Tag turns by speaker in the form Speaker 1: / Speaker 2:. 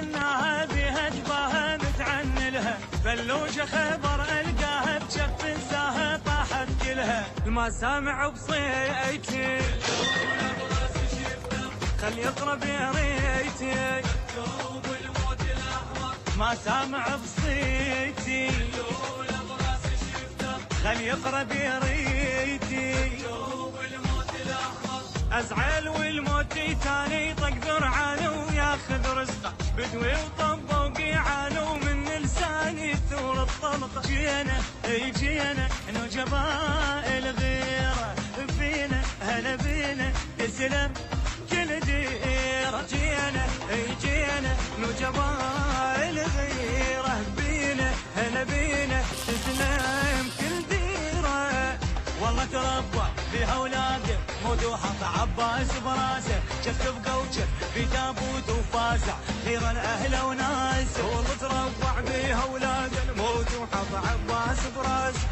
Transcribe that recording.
Speaker 1: تهناها بها جباها متعنلها، بلوجة خبر القاها بجف الزاهة طاحت كلها. المسامع بصيتي خل يقرب يا ريتي، ما سامع بصيتي خل يقرب يا ريتي. ازعل والموت ثاني طق ذرعاني وياخذ رزقه، بدوي وطبه وقيعانه ومن لساني ثور الطلقه. جينا جينا نجباء الغيره فينا، هلا بينا تسلم كل ديره. جينا جينا نجباء الغيره بينا، هلا بينا تسلم كل ديره. والله تربى بها اولاده موت وحط عباس براسه، شك بقوشه بتابوت وفازع خيرا اهله وناسه. والله تربى بها اولاده موت وحط عباس براسه.